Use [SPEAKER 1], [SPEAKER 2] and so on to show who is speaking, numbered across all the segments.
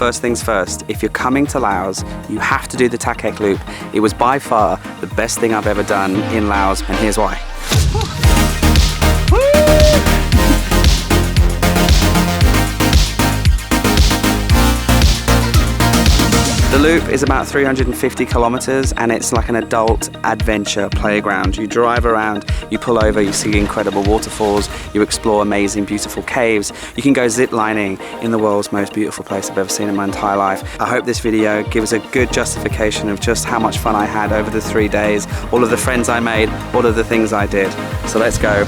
[SPEAKER 1] first things first, if you're coming to Laos, you have to do the THAKHEK Loop. It was by far the best thing I've ever done in Laos, and here's why. The loop is about 350 kilometers and it's like an adult adventure playground. You drive around, you pull over, you see incredible waterfalls, you explore amazing, beautiful caves. You can go zip lining in the world's most beautiful place I've ever seen in my entire life. I hope this video gives a good justification of just how much fun I had over the 3 days, all of the friends I made, all of the things I did. So let's go.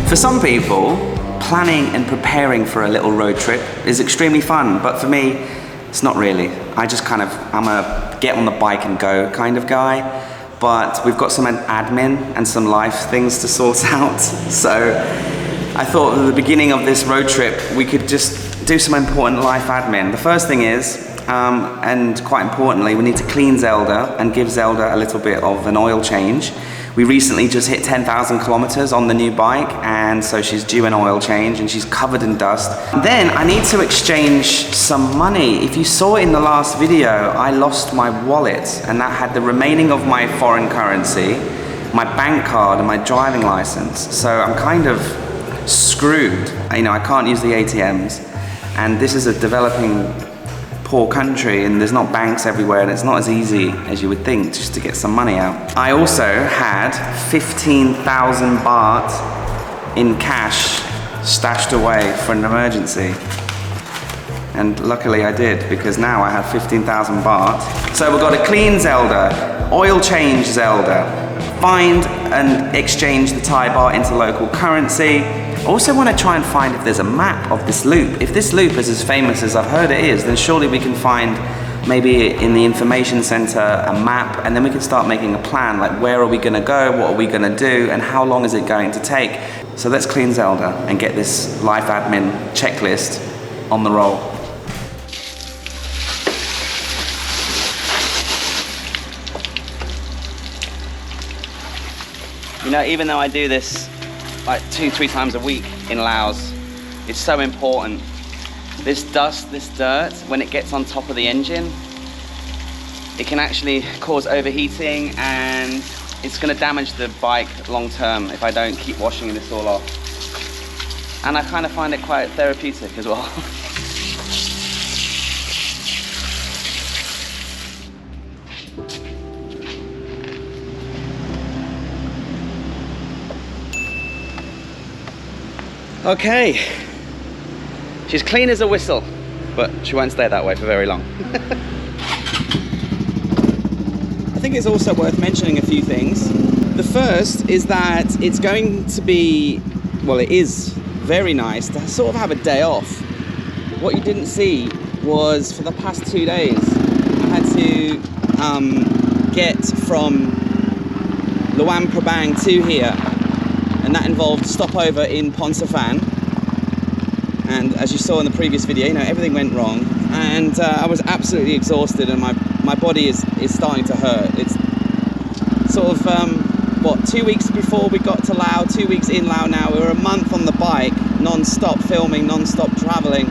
[SPEAKER 1] For some people, planning and preparing for a little road trip is extremely fun, but for me, it's not really. I'm a get on the bike and go kind of guy, but we've got some admin and some life things to sort out. So I thought at the beginning of this road trip, we could just do some important life admin. The first thing is, and quite importantly, we need to clean Zelda and give Zelda a little bit of an oil change. We recently just hit 10,000 kilometers on the new bike, and so she's due an oil change and she's covered in dust. Then I need to exchange some money. If you saw in the last video, I lost my wallet and that had the remaining of my foreign currency, my bank card and my driving license. So I'm kind of screwed. You know, I can't use the ATMs, and this is a developing poor country and there's not banks everywhere and it's not as easy as you would think just to get some money out. I also had 15,000 baht in cash stashed away for an emergency. And luckily I did, because now I have 15,000 baht. So we've got to clean Zelda, oil change Zelda, find and exchange the Thai baht into local currency. Also want to try and find if there's a map of this loop. If this loop is as famous as I've heard it is, then surely we can find maybe in the information center a map, and then we can start making a plan, like where are we going to go, what are we going to do, and how long is it going to take. So let's clean Zelda and get this life admin checklist on the roll. You know, even though I do this like 2-3 times a week in Laos, it's so important. This dust, this dirt, when it gets on top of the engine, it can actually cause overheating and it's going to damage the bike long term if I don't keep washing this all off. And I kind of find it quite therapeutic as well. Okay, she's clean as a whistle, but she won't stay that way for very long. I think it's also worth mentioning a few things. The first is that it's going to be, well, it is very nice to sort of have a day off. What you didn't see was for the past 2 days, I had to get from Luang Prabang to here. And that involved stopover in Ponsafan, and as you saw in the previous video, you know, everything went wrong, and I was absolutely exhausted, and my body is starting to hurt. It's sort of what, 2 weeks before we got to Laos, 2 weeks in Laos now. We were a month on the bike, non-stop filming, non-stop traveling,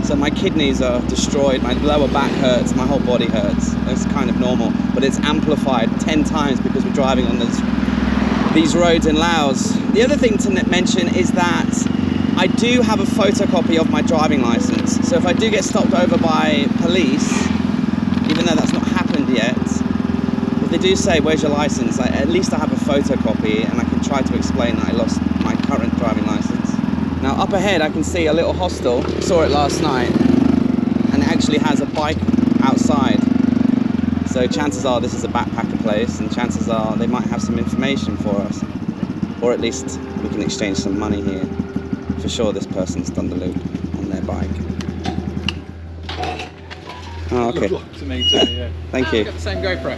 [SPEAKER 1] so my kidneys are destroyed, my lower back hurts, my whole body hurts. It's kind of normal, but it's amplified 10 times because we're driving on these roads in Laos. The other thing to mention is that I do have a photocopy of my driving license. So if I do get stopped over by police, even though that's not happened yet, if they do say, where's your license? At least I have a photocopy and I can try to explain that I lost my current driving license. Now up ahead I can see a little hostel. I saw it last night and it actually has a bike outside. So chances are this is a backpacker place, and chances are they might have some information for us, or at least we can exchange some money here. For sure this person's done the loop on their bike. Oh, okay.
[SPEAKER 2] To me too, yeah.
[SPEAKER 1] Thank you.
[SPEAKER 2] I've got the same GoPro.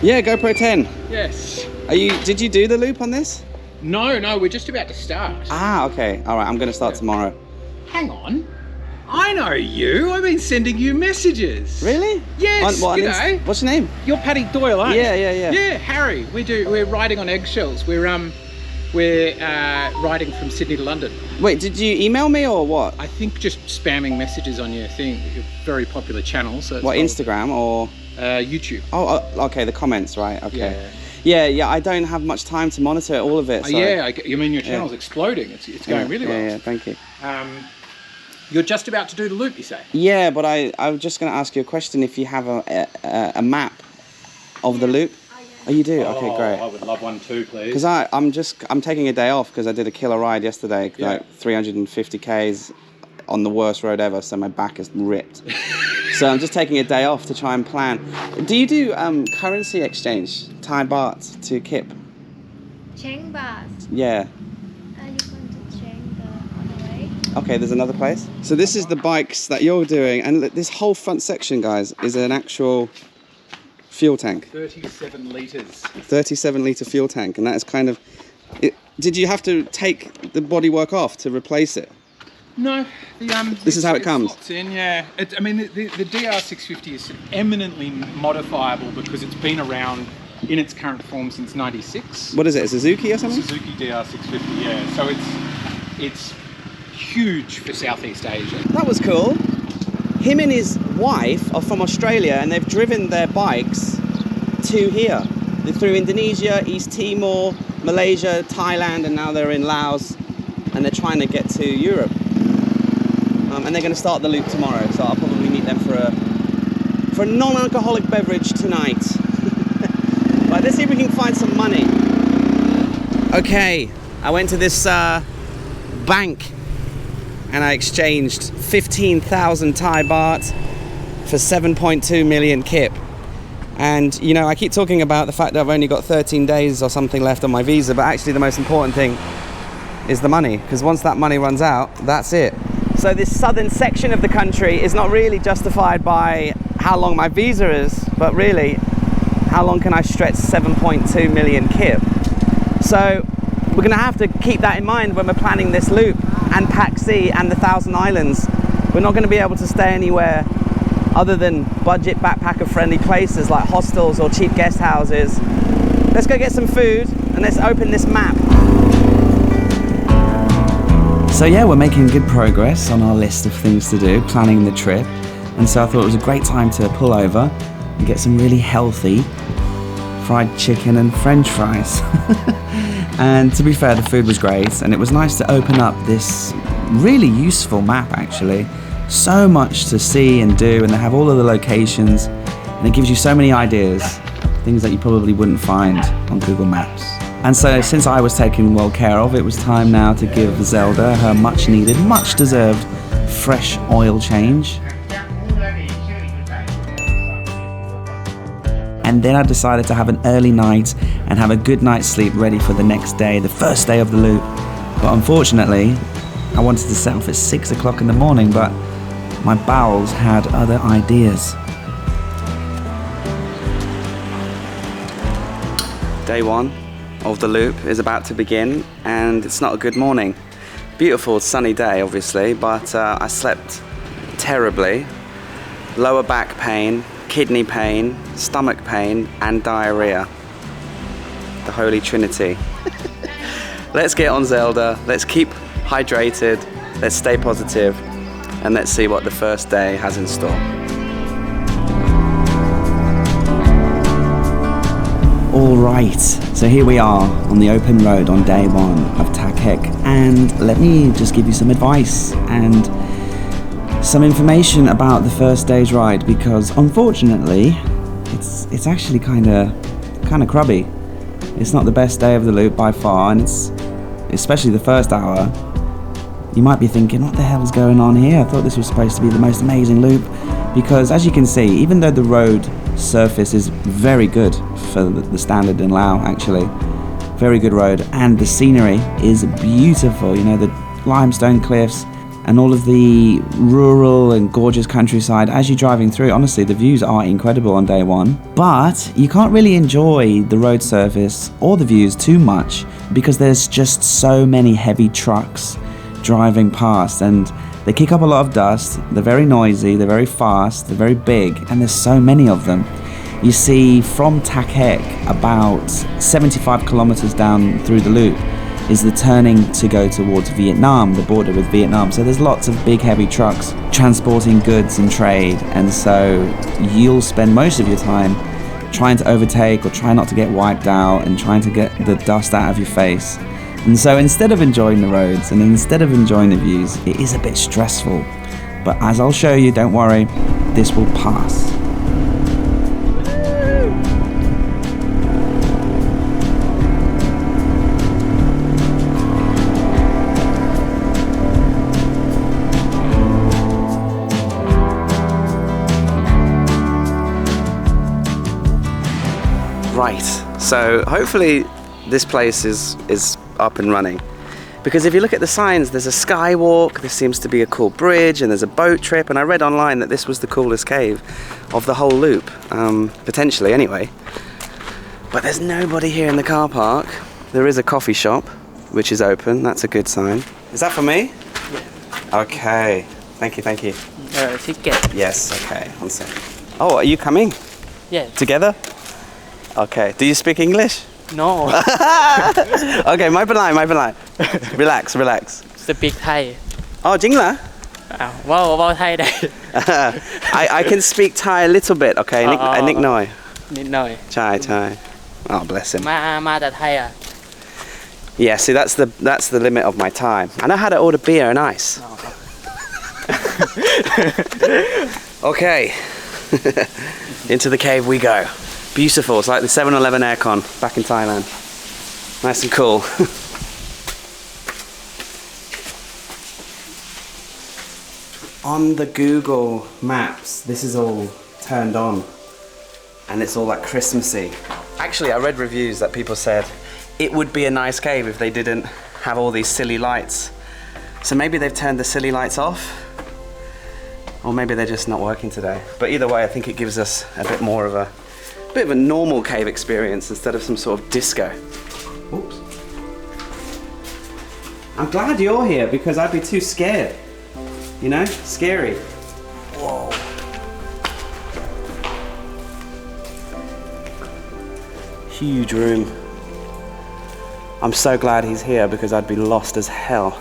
[SPEAKER 1] Yeah, GoPro 10.
[SPEAKER 2] Yes.
[SPEAKER 1] Did you do the loop on this?
[SPEAKER 2] No, we're just about to start.
[SPEAKER 1] Ah, okay. All right, I'm going to start tomorrow.
[SPEAKER 2] Hang on. I know you. I've been sending you messages.
[SPEAKER 1] Really?
[SPEAKER 2] Yes. G'day.
[SPEAKER 1] What's your name?
[SPEAKER 2] You're Paddy Doyle, aren't you?
[SPEAKER 1] Yeah.
[SPEAKER 2] Yeah, Harry. We're riding on eggshells. We're riding from Sydney to London.
[SPEAKER 1] Wait, did you email me or what?
[SPEAKER 2] I think just spamming messages on your thing. Your very popular channel. So
[SPEAKER 1] what, Instagram or?
[SPEAKER 2] YouTube.
[SPEAKER 1] Oh, okay. The comments, right? Okay. Yeah. I don't have much time to monitor all of it. So.
[SPEAKER 2] Yeah. I mean, your channel's exploding. It's going really well.
[SPEAKER 1] Yeah. Thank you.
[SPEAKER 2] You're just about to do the loop, you say?
[SPEAKER 1] Yeah, but I was just going to ask you a question. If you have a map of the loop. Oh, you do? Okay, great.
[SPEAKER 2] I would love one too, please.
[SPEAKER 1] Because I'm taking a day off because I did a killer ride yesterday, like 350 Ks on the worst road ever, so my back is ripped. So I'm just taking a day off to try and plan. Do you do currency exchange, Thai baht to kip?
[SPEAKER 3] Cheng baht.
[SPEAKER 1] Yeah.
[SPEAKER 3] You're going to Cheng the other way.
[SPEAKER 1] Okay, there's another place. So this is the bikes that you're doing, and this whole front section, guys, is an actual fuel tank.
[SPEAKER 2] 37 litres.
[SPEAKER 1] 37 litre fuel tank, and that is kind of... Did you have to take the bodywork off to replace it?
[SPEAKER 2] No.
[SPEAKER 1] This is how it comes?
[SPEAKER 2] Slots in, yeah. I mean, the DR650 is eminently modifiable because it's been around in its current form since '96.
[SPEAKER 1] What is it, a Suzuki or something?
[SPEAKER 2] Suzuki DR650, yeah. So it's huge for Southeast Asia.
[SPEAKER 1] That was cool. Him and his wife are from Australia, and they've driven their bikes to here. They're through Indonesia, East Timor, Malaysia, Thailand, and now they're in Laos, and they're trying to get to Europe. And they're going to start the loop tomorrow, so I'll probably meet them for a non-alcoholic beverage tonight. Right, let's see if we can find some money. Okay, I went to this bank and I exchanged 15,000 Thai baht for 7.2 million kip. And you know, I keep talking about the fact that I've only got 13 days or something left on my visa, but actually the most important thing is the money, because once that money runs out, that's it. So this southern section of the country is not really justified by how long my visa is, but really how long can I stretch 7.2 million kip. So we're gonna have to keep that in mind when we're planning this loop, and Pack C and the Thousand Islands. We're not gonna be able to stay anywhere other than budget backpacker friendly places like hostels or cheap guest houses. Let's go get some food and let's open this map. So yeah, we're making good progress on our list of things to do, planning the trip. And so I thought it was a great time to pull over and get some really healthy fried chicken and French fries. And to be fair, the food was great, and it was nice to open up this really useful map actually. So much to see and do, and they have all of the locations, and it gives you so many ideas, things that you probably wouldn't find on Google Maps. And so since I was taken well care of, it was time now to give Zelda her much needed, much deserved fresh oil change. And then I decided to have an early night and have a good night's sleep ready for the next day, the first day of the loop. But unfortunately, I wanted to set off at 6 o'clock in the morning, but my bowels had other ideas. Day one of the loop is about to begin, and it's not a good morning. Beautiful sunny day obviously, but I slept terribly. Lower back pain, kidney pain, stomach pain, and diarrhea. The Holy Trinity. Let's get on Zelda, let's keep hydrated, let's stay positive, and let's see what the first day has in store. All right, so here we are on the open road on day one of THAKHEK, and let me just give you some advice and some information about the first day's ride, because unfortunately it's actually kind of crubby. It's not the best day of the loop by far, and it's especially the first hour. You might be thinking, what the hell's going on here? I thought this was supposed to be the most amazing loop, because as you can see, even though the road surface is very good for the standard in Laos, actually very good road, and the scenery is beautiful, you know, the limestone cliffs and all of the rural and gorgeous countryside as you're driving through. Honestly, the views are incredible on day one, but you can't really enjoy the road surface or the views too much because there's just so many heavy trucks driving past, and they kick up a lot of dust. They're very noisy, they're very fast, they're very big, and there's so many of them. You see, from THAKHEK, about 75 kilometers down through the loop, is the turning to go towards Vietnam, the border with Vietnam. So there's lots of big heavy trucks transporting goods and trade, and so you'll spend most of your time trying to overtake or try not to get wiped out and trying to get the dust out of your face. And so instead of enjoying the roads and instead of enjoying the views, it is a bit stressful. But as I'll show you, don't worry, this will pass. Right, so hopefully this place is up and running, because if you look at the signs, there's a skywalk, there seems to be a cool bridge, and there's a boat trip, and I read online that this was the coolest cave of the whole loop, potentially anyway. But there's nobody here in the car park. There is a coffee shop which is open, that's a good sign. Is that for me? Yeah. Okay, thank you, thank you.
[SPEAKER 4] Ticket.
[SPEAKER 1] Yes, okay, one second. Oh, are you coming?
[SPEAKER 4] Yeah.
[SPEAKER 1] Together? Okay, do you speak English?
[SPEAKER 4] No.
[SPEAKER 1] Okay,ไม่เป็นไรไม่เป็นไร relax
[SPEAKER 4] Speak Thai.
[SPEAKER 1] Oh จริงเหรอ
[SPEAKER 4] ว่าไทยได้
[SPEAKER 1] I can speak Thai a little bit, okay นิดหน่อย
[SPEAKER 4] นิดหน่อย
[SPEAKER 1] ใช่ Oh bless him.
[SPEAKER 4] มาแต่ไทยอ่ะ
[SPEAKER 1] Yeah, see that's the limit of my time. I know how to order beer and ice. Okay. Into the cave we go. Beautiful, it's like the 7-Eleven aircon back in Thailand. Nice and cool. On the Google Maps, this is all turned on and it's all like Christmassy. Actually, I read reviews that people said it would be a nice cave if they didn't have all these silly lights. So maybe they've turned the silly lights off, or maybe they're just not working today. But either way, I think it gives us a bit more of a normal cave experience instead of some sort of disco. Oops. I'm glad you're here because I'd be too scared. You know, scary. Whoa. Huge room. I'm so glad he's here because I'd be lost as hell.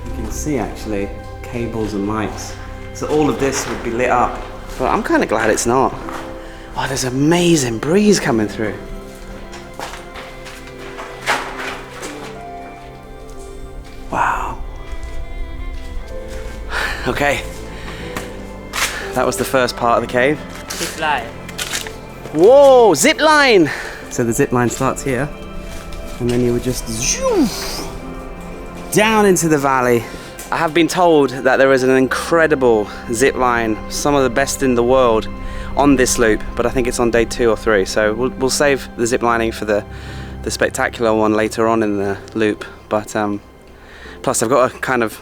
[SPEAKER 1] You can see actually cables and lights. So all of this would be lit up. But I'm kind of glad it's not. Oh, there's an amazing breeze coming through. Wow. Okay. That was the first part of the cave.
[SPEAKER 4] Zip line.
[SPEAKER 1] Whoa, zip line! So the zip line starts here, and then you would just zoom down into the valley. I have been told that there is an incredible zip line, some of the best in the world, on this loop, but I think it's on day 2 or 3, so we'll save the zip lining for the spectacular one later on in the loop. But plus I've got to kind of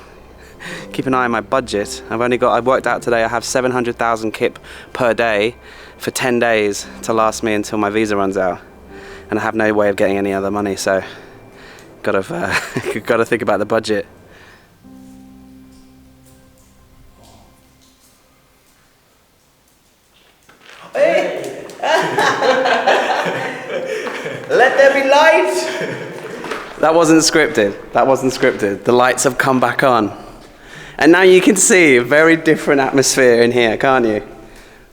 [SPEAKER 1] keep an eye on my budget. I've worked out today I have 700,000 kip per day for 10 days to last me until my visa runs out, and I have no way of getting any other money, so got to think about the budget. Hey! Let there be light! That wasn't scripted. The lights have come back on. And now you can see a very different atmosphere in here, can't you?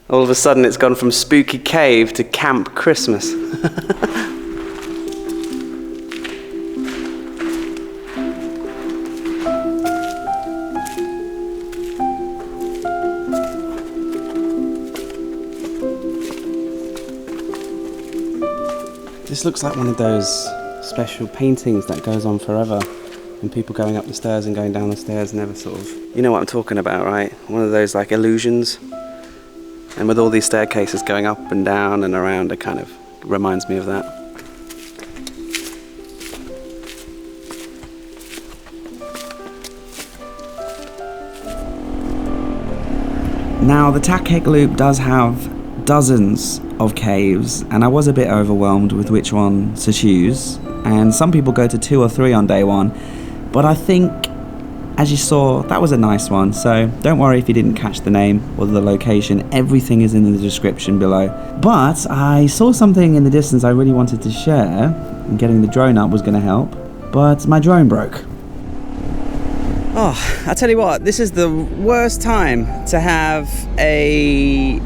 [SPEAKER 1] All of a sudden it's gone from spooky cave to camp Christmas. This looks like one of those special paintings that goes on forever, and people going up the stairs and going down the stairs never sort of... You know what I'm talking about, right? One of those like illusions. And with all these staircases going up and down and around, it kind of reminds me of that. Now, the THAKHEK Loop does have dozens of caves, and I was a bit overwhelmed with which one to choose. And some people go to 2 or 3 on day one, but I think, as you saw, that was a nice one. So don't worry if you didn't catch the name or the location. Everything is in the description below. But I saw something in the distance I really wanted to share, and getting the drone up was going to help, but my drone broke. Oh, I tell you what, this is the worst time to have a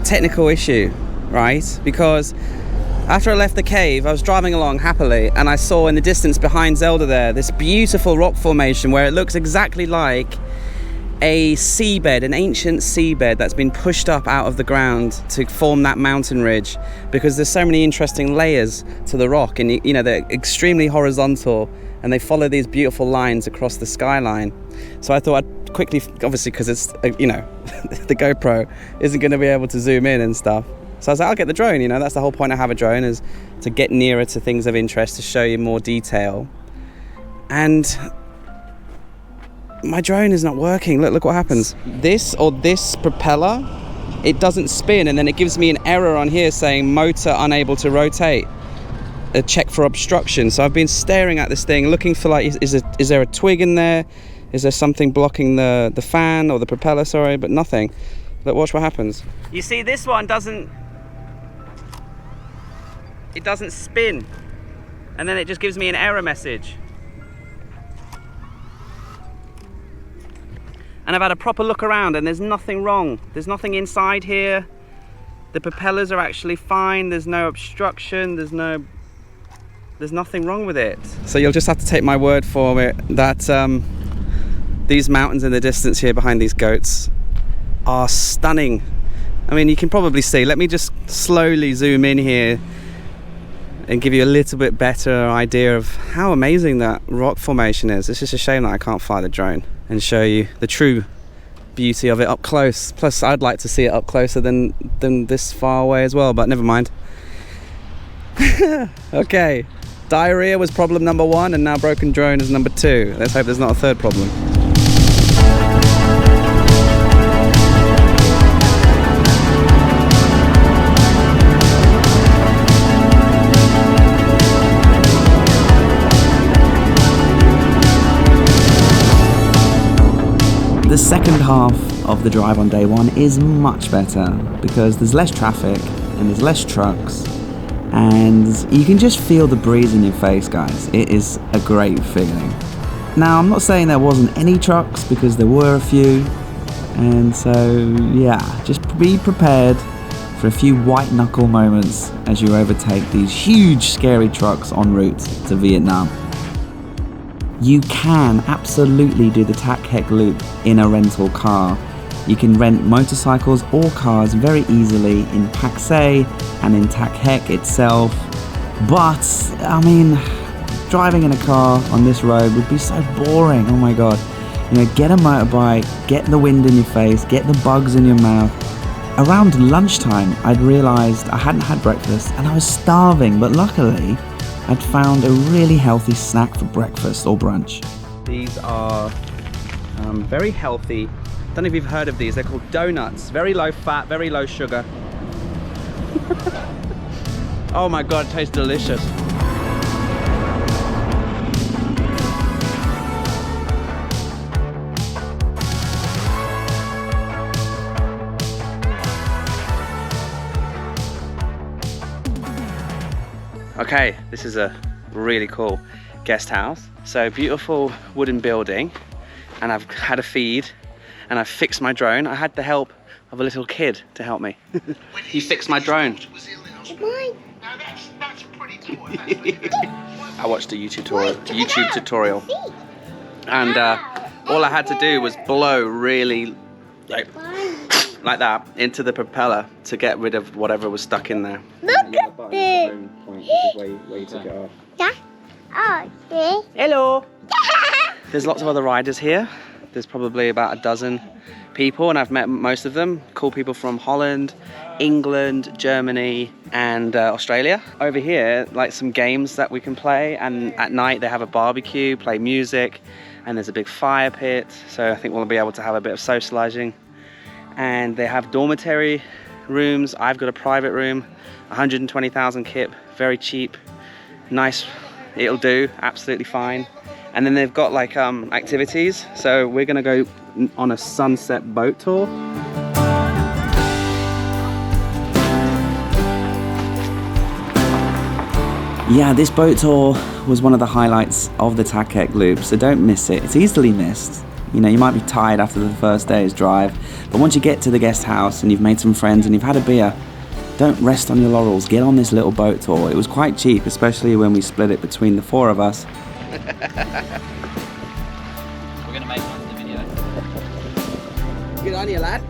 [SPEAKER 1] technical issue, right? Because after I left the cave, I was driving along happily, and I saw in the distance behind Zelda there this beautiful rock formation where it looks exactly like a seabed, an ancient seabed that's been pushed up out of the ground to form that mountain ridge, because there's so many interesting layers to the rock, and you know, they're extremely horizontal and they follow these beautiful lines across the skyline. So I thought I'd quickly, obviously because it's, you know, the GoPro isn't going to be able to zoom in and stuff. So I was like, I'll get the drone, you know, that's the whole point I have a drone, is to get nearer to things of interest, to show you more detail. And my drone is not working. Look what happens. This propeller, it doesn't spin, and then it gives me an error on here saying motor unable to rotate. A check for obstruction. So I've been staring at this thing, looking for like, is there a twig in there? Is there something blocking the fan or the propeller, sorry, but nothing. Look, watch what happens. You see, this one doesn't spin, and then it just gives me an error message. And I've had a proper look around and there's nothing wrong. There's nothing inside here. The propellers are actually fine. There's no obstruction. There's nothing wrong with it. So you'll just have to take my word for it that these mountains in the distance here behind these goats are stunning. I mean, you can probably see. Let me just slowly zoom in here and give you a little bit better idea of how amazing that rock formation is. It's just a shame that I can't fly the drone and show you the true beauty of it up close. Plus, I'd like to see it up closer than this far away as well, but never mind. Okay, diarrhea was problem number 1, and now broken drone is number 2. Let's hope there's not a third problem. The second half of the drive on day 1 is much better because there's less traffic and there's less trucks, and you can just feel the breeze in your face, guys. It is a great feeling. Now, I'm not saying there wasn't any trucks, because there were a few, and so yeah, just be prepared for a few white knuckle moments as you overtake these huge scary trucks en route to Vietnam. You can absolutely do the THAKHEK Loop in a rental car. You can rent motorcycles or cars very easily in Pak Se and in THAKHEK itself. But, I mean, driving in a car on this road would be so boring. Oh my god. You know, get a motorbike, get the wind in your face, get the bugs in your mouth. Around lunchtime, I'd realised I hadn't had breakfast and I was starving, but luckily, I'd found a really healthy snack for breakfast or brunch. These are very healthy. Don't know if you've heard of these. They're called donuts. Very low fat, very low sugar. Oh my god, it tastes delicious. Okay, this is a really cool guest house. So beautiful wooden building, and I've had a feed and I've fixed my drone. I had the help of a little kid to help me. He fixed my drone. I watched a YouTube tutorial, and all I had to do was blow really like that into the propeller to get rid of whatever was stuck in there.
[SPEAKER 3] Look at this.
[SPEAKER 1] Where you took it off.
[SPEAKER 3] Yeah. Oh, okay.
[SPEAKER 1] Hello. There's lots of other riders here. There's probably about a dozen people, and I've met most of them. Cool people from Holland, England, Germany, and Australia. Over here, like some games that we can play, and at night they have a barbecue, play music, and there's a big fire pit. So I think we'll be able to have a bit of socializing. and they have dormitory rooms. I've got a private room, 120,000 kip, very cheap, nice, it'll do, absolutely fine. And then they've got like activities, so we're gonna go on a sunset boat tour. Yeah, this boat tour was one of the highlights of the THAKHEK Loop, so don't miss it. It's easily missed. You know, you might be tired after the first day's drive, but once you get to the guest house and you've made some friends and you've had a beer, don't rest on your laurels. Get on this little boat tour. It was quite cheap, especially when we split it between the 4 of us.
[SPEAKER 4] We're gonna make one of the video.
[SPEAKER 1] Get on you, lad.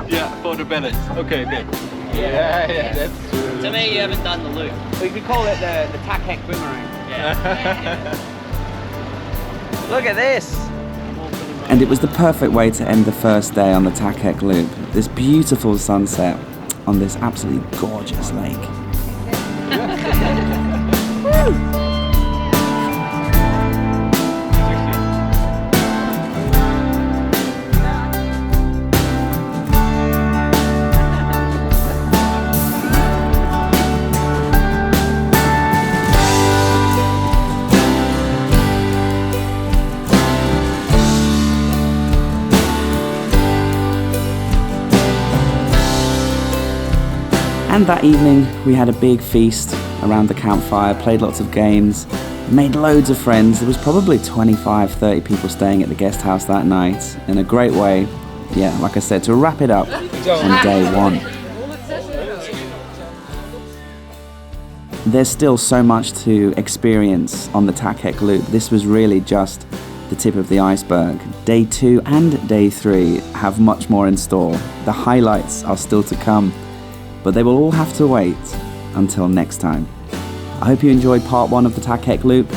[SPEAKER 2] Yeah, for the balance. Okay, good. Yeah, that's true.
[SPEAKER 4] To me, you haven't done the loop.
[SPEAKER 1] We could call it the THAKHEK boomerang.
[SPEAKER 4] Yeah.
[SPEAKER 1] Look at this! And it was the perfect way to end the first day on the THAKHEK Loop. This beautiful sunset on this absolutely gorgeous lake. And that evening we had a big feast around the campfire, played lots of games, made loads of friends. There was probably 25-30 people staying at the guest house that night, in a great way, yeah, like I said, to wrap it up on day 1. There's still so much to experience on the THAKHEK Loop. This was really just the tip of the iceberg. Day 2 and day 3 have much more in store. The highlights are still to come, but they will all have to wait until next time. I hope you enjoyed part 1 of the THAKHEK Loop.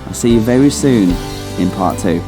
[SPEAKER 1] I'll see you very soon in part 2.